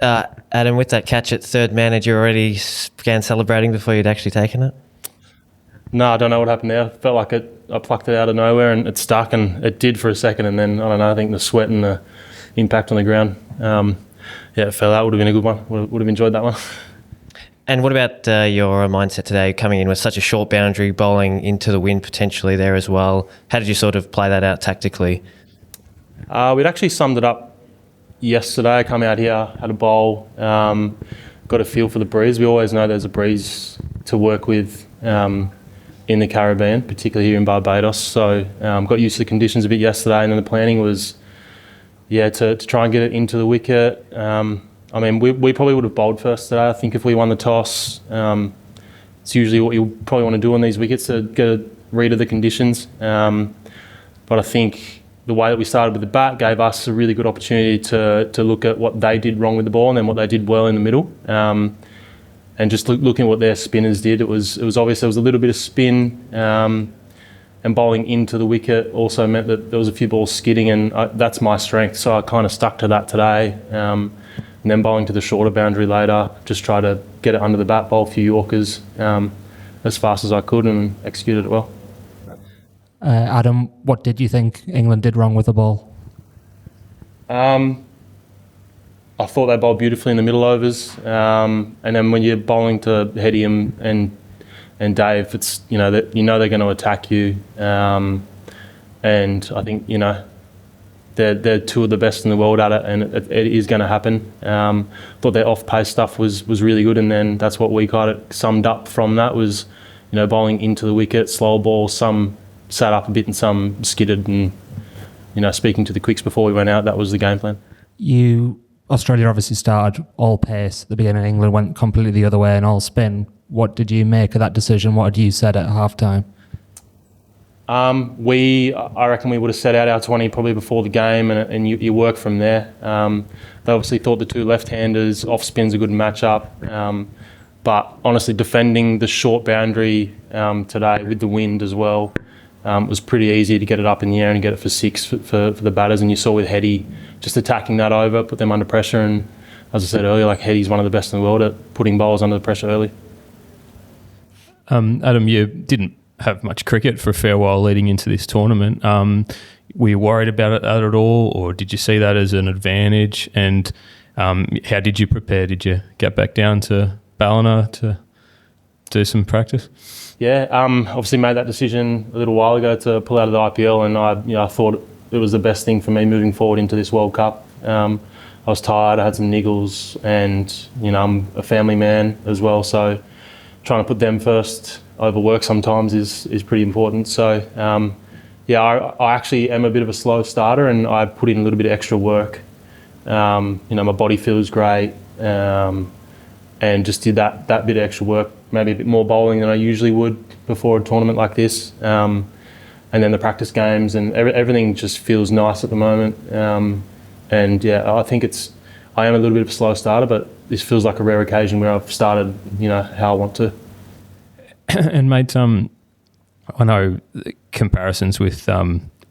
Adam, with that catch at third man, had you already began celebrating before you'd actually taken it? No, I don't know what happened there. Felt like I plucked it out of nowhere and it stuck, and it did for a second, and then, I don't know, I think the sweat and the impact on the ground, it fell out. Would have been a good one. Would have enjoyed that one. And what about your mindset today, coming in with such a short boundary, bowling into the wind potentially there as well? How did you sort of play that out tactically? We'd actually summed it up yesterday. I come out here, had a bowl, got a feel for the breeze. We always know there's a breeze to work with in the Caribbean, particularly here in Barbados. So got used to the conditions a bit yesterday, and then the planning was, to try and get it into the wicket. We probably would have bowled first today. I think if we won the toss, it's usually what you probably want to do on these wickets, to get a read of the conditions. But I think the way that we started with the bat gave us a really good opportunity to look at what they did wrong with the ball and then what they did well in the middle. And just looking at what their spinners did, it was obvious there was a little bit of spin, and bowling into the wicket also meant that there was a few balls skidding, and that's my strength, so I kind of stuck to that today. And then bowling to the shorter boundary later, just try to get it under the bat, bowl a few Yorkers as fast as I could, and executed it well. Adam, what did you think England did wrong with the ball? I thought they bowled beautifully in the middle overs, and then when you're bowling to Heady and Dave, it's they're going to attack you, and I think they're two of the best in the world at it, and it is going to happen. Thought their off-pace stuff was really good, and then that's what we kind of summed up from that was, bowling into the wicket, slow ball, some sat up a bit and some skidded, and speaking to the quicks before we went out, that was the game plan. Australia obviously started all pace at the beginning. England went completely the other way and all spin. What did you make of that decision? What had you said at halftime? I reckon we would have set out our 20 probably before the game, and you work from there. They obviously thought the two left-handers off spin's a good matchup, but honestly defending the short boundary today with the wind as well was pretty easy to get it up in the air and get it for six for the batters. And you saw with Heady just attacking that over, put them under pressure, and as I said earlier, like Heady's one of the best in the world at putting bowlers under the pressure early. Adam, you didn't have much cricket for a fair while leading into this tournament. Were you worried about it at all, or did you see that as an advantage? And how did you prepare? Did you get back down to Ballina to do some practice? Yeah, obviously made that decision a little while ago to pull out of the IPL, and I thought it was the best thing for me moving forward into this World Cup. I was tired, I had some niggles, and I'm a family man as well, so trying to put them first over work sometimes is pretty important. So I actually am a bit of a slow starter, and I put in a little bit of extra work. My body feels great, and just did that bit of extra work, maybe a bit more bowling than I usually would before a tournament like this. And then the practice games and everything just feels nice at the moment. I think I am a little bit of a slow starter, but this feels like a rare occasion where I've started, how I want to. And mate, I know comparisons with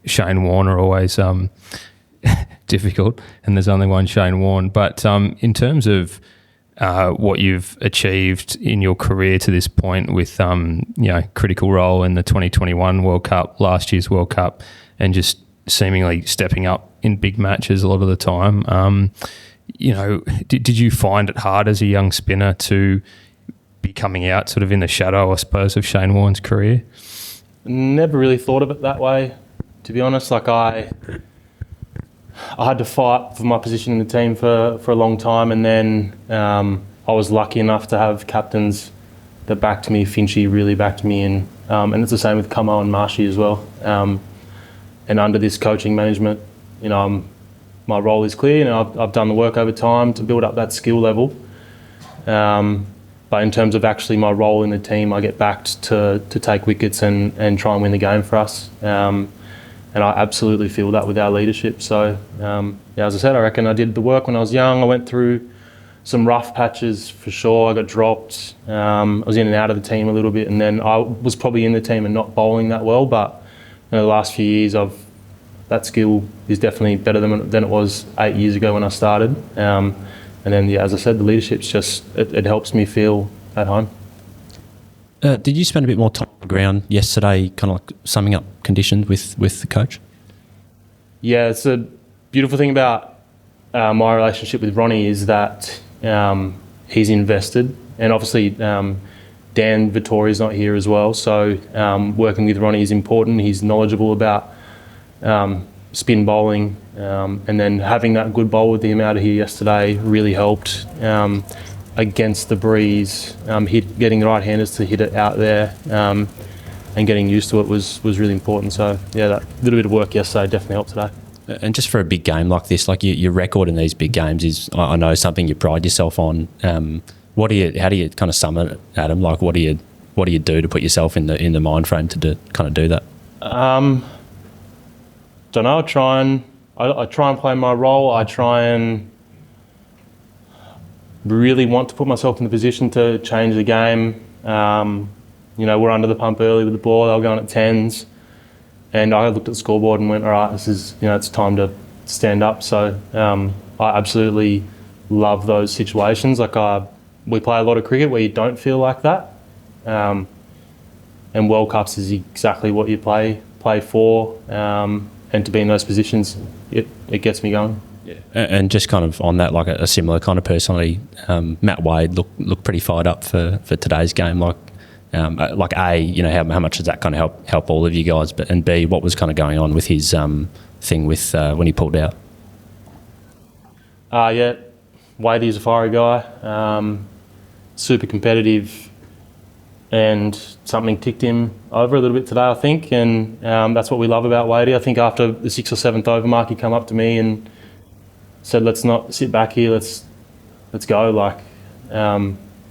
Shane Warne are always difficult, and there's only one Shane Warne. But in terms of what you've achieved in your career to this point with critical role in the 2021 World Cup, last year's World Cup, and just seemingly stepping up in big matches a lot of the time, did you find it hard as a young spinner to be coming out sort of in the shadow, I suppose, of Shane Warne's career? Never really thought of it that way, to be honest. Like I had to fight for my position in the team for a long time, and then I was lucky enough to have captains that backed me. Finchy really backed me, and it's the same with Camo and Marshy as well. And under this coaching management, my role is clear, and I've done the work over time to build up that skill level. But in terms of actually my role in the team, I get backed to take wickets and try and win the game for us. And I absolutely feel that with our leadership. So, as I said, I reckon I did the work when I was young. I went through some rough patches for sure. I got dropped. I was in and out of the team a little bit, and then I was probably in the team and not bowling that well. But the last few years, that skill is definitely better than it was 8 years ago when I started. and then, yeah, as I said, the leadership's just, it helps me feel at home. Did you spend a bit more time on the ground yesterday, kind of like summing up conditions with the coach? Yeah, it's a beautiful thing about my relationship with Ronnie is that he's invested, and obviously Dan Vittori's not here as well, so working with Ronnie is important. He's knowledgeable about spin bowling, and then having that good bowl with him out of here yesterday really helped against the breeze. Getting the right-handers to hit it out there and getting used to it was really important. So yeah, that little bit of work yesterday definitely helped today. And just for a big game like this, like your record in these big games is, I know, something you pride yourself on. How do you kind of sum it, Adam? Like, what do you do to put yourself in the mind frame to kind of do that? Don't know. I try and play my role. I try and really want to put myself in the position to change the game. We're under the pump early with the ball. They were going at 10s. And I looked at the scoreboard and went, all right, this is, it's time to stand up. So I absolutely love those situations. We play a lot of cricket where you don't feel like that. And World Cups is exactly what you play for. And to be in those positions, it gets me going. Yeah. And just kind of on that, like a similar kind of personality, Matt Wade looked pretty fired up for today's game. A, how much does that kind of help all of you guys? And B, what was kind of going on with his thing with when he pulled out? Yeah, Wadey's a fiery guy, super competitive, and something ticked him over a little bit today, I think, and that's what we love about Wadey. I think after the 6th or 7th over mark, he come up to me and said, "Let's not sit back here. Let's go."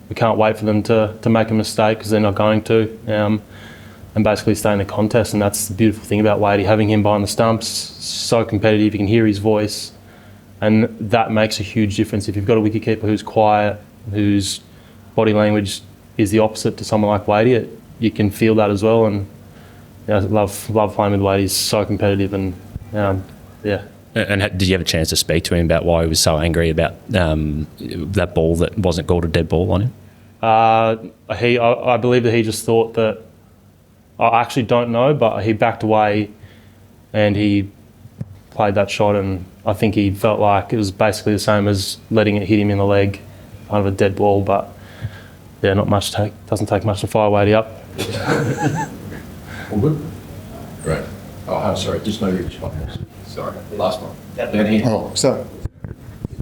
We can't wait for them to make a mistake because they're not going to, and basically stay in the contest. And that's the beautiful thing about Wadey, having him behind the stumps, so competitive. You can hear his voice, and that makes a huge difference. If you've got a wicketkeeper who's quiet, whose body language is the opposite to someone like Wadey, you can feel that as well. And I love playing with Wadey. He's so competitive, and yeah. And did you have a chance to speak to him about why he was so angry about that ball that wasn't called a dead ball on him? I believe that he just thought that, I actually don't know, but he backed away and he played that shot, and I think he felt like it was basically the same as letting it hit him in the leg, kind of a dead ball. But yeah, doesn't take much to fire Wadey up. All good? Great. Oh, I'm sorry, just maybe which one was. Sorry, last one. Down here. Oh, so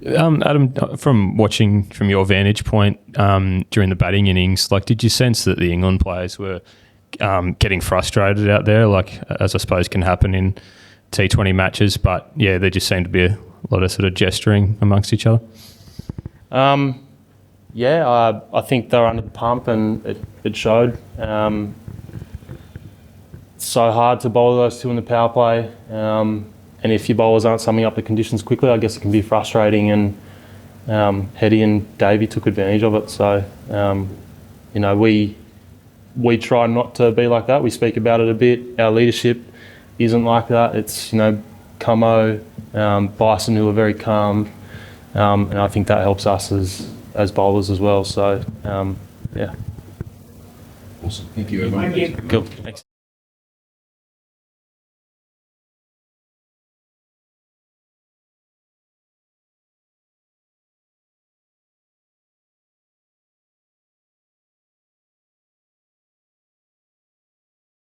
Adam, from watching from your vantage point during the batting innings, did you sense that the England players were getting frustrated out there, as I suppose can happen in T20 matches? But yeah, there just seemed to be a lot of sort of gesturing amongst each other. Yeah, I think they were under the pump, and it showed. It's so hard to bowl those two in the power play. And if your bowlers aren't summing up the conditions quickly, I guess it can be frustrating. And Hetty and Davey took advantage of it. So, we try not to be like that. We speak about it a bit. Our leadership isn't like that. It's, Camo, Bison, who are very calm. And I think that helps us as bowlers as well. So, yeah. Awesome. Thank you, everyone. Cool. Thanks.